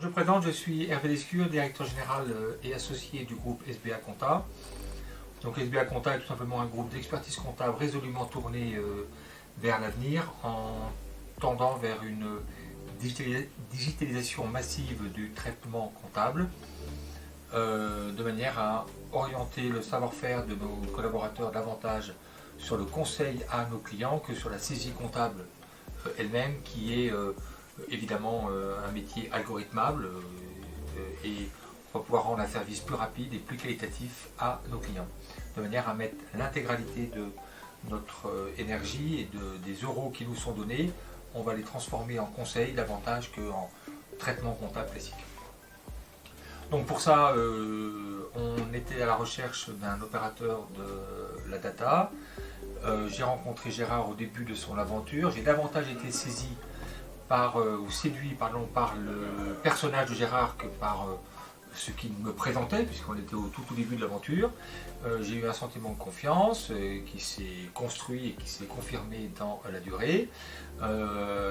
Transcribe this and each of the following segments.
Je présente, je suis Hervé Lescure, directeur général et associé du groupe SBA Compta. Donc SBA Compta est tout simplement un groupe d'expertise comptable résolument tourné vers l'avenir en tendant vers une digitalisation massive du traitement comptable de manière à orienter le savoir-faire de nos collaborateurs davantage sur le conseil à nos clients que sur la saisie comptable elle-même qui est évidemment un métier algorithmable et on va pouvoir rendre un service plus rapide et plus qualitatif à nos clients, de manière à mettre l'intégralité de notre énergie et des euros qui nous sont donnés, on va les transformer en conseil davantage qu'en traitement comptable classique. Donc pour ça, on était à la recherche d'un opérateur de la data. J'ai rencontré Gérard au début de son aventure, j'ai davantage été saisi ou séduit par le personnage de Gérard que par ce qu'il me présentait, puisqu'on était au tout début de l'aventure. J'ai eu un sentiment de confiance qui s'est construit et qui s'est confirmé dans la durée.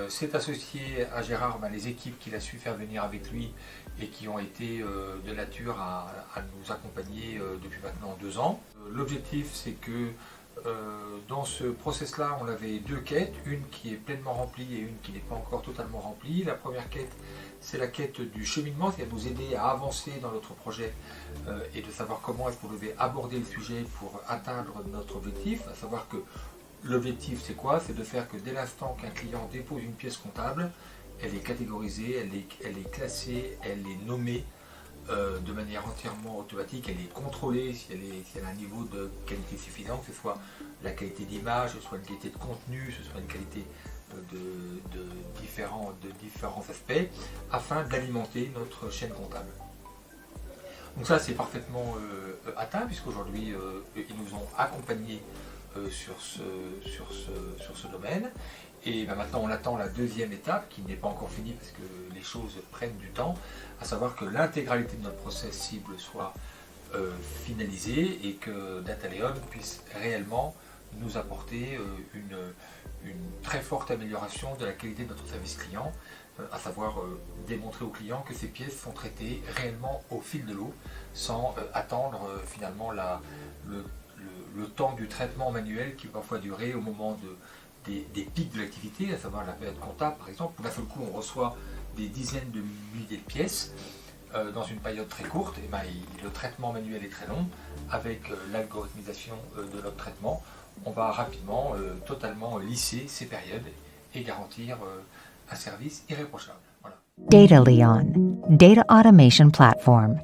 C'est associé à Gérard les équipes qu'il a su faire venir avec lui et qui ont été de nature à nous accompagner depuis maintenant 2 ans. L'objectif, c'est que dans ce process-là, on avait 2 quêtes, une qui est pleinement remplie et une qui n'est pas encore totalement remplie. La première quête, c'est la quête du cheminement, c'est à nous aider à avancer dans notre projet et de savoir comment est-ce qu'on devait aborder le sujet pour atteindre notre objectif, à savoir que l'objectif c'est quoi? C'est de faire que dès l'instant qu'un client dépose une pièce comptable, elle est catégorisée, elle est classée, elle est nommée de manière entièrement automatique, elle est contrôlée si elle a un niveau de qualité suffisant, que ce soit la qualité d'image, que ce soit une qualité de contenu, que ce soit une qualité de différents aspects, afin d'alimenter notre chaîne comptable. Donc ça c'est parfaitement atteint, puisqu'aujourd'hui ils nous ont accompagnés sur ce domaine. Et maintenant on attend la deuxième étape qui n'est pas encore finie parce que les choses prennent du temps, à savoir que l'intégralité de notre process cible soit finalisée et que Dataleon puisse réellement nous apporter une très forte amélioration de la qualité de notre service client, à savoir démontrer aux clients que ces pièces sont traitées réellement au fil de l'eau sans attendre finalement le temps du traitement manuel qui peut parfois durer au moment des pics de l'activité, à savoir la période comptable par exemple, où d'un seul coup on reçoit des dizaines de milliers de pièces dans une période très courte. Et le traitement manuel est très long. Avec l'algorithmisation de notre traitement, on va rapidement totalement lisser ces périodes et garantir un service irréprochable. Voilà. DataLeon, Data Automation Platform.